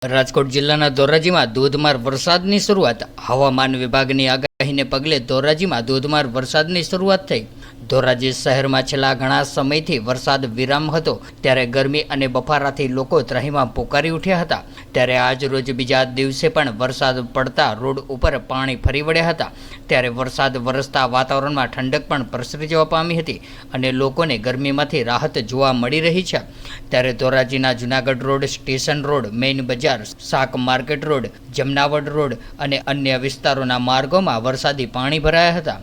રાજકોટ જિલ્લાના ધોરાજીમાં ધોધમાર વરસાદની શરૂઆત. હવામાન વિભાગની આગાહીને પગલે ધોરાજીમાં ધોધમાર વરસાદની શરૂઆત થઈ. ધોરાજી શહેરમાં છેલ્લા ઘણા સમયથી વરસાદ વિરામ હતો, ત્યારે ગરમી અને બફારાથી લોકો ત્રાહિમામ પોકારી ઉઠ્યા હતા. ત્યારે આજ રોજ બીજા દિવસે પણ વરસાદ પડતા રોડ ઉપર પાણી ફરી વળ્યા હતા. ત્યારે વરસાદ વરસતા વાતાવરણમાં ઠંડક પણ પ્રસરી જવા પામી હતી અને લોકોને ગરમીમાંથી રાહત જોવા મળી રહી છે. ત્યારે ધોરાજીના Junagadh road, station road, main બજાર, શાક માર્કેટ રોડ, જમનાવડ રોડ અને અન્ય વિસ્તારોના માર્ગોમાં વરસાદી પાણી ભરાયા હતા.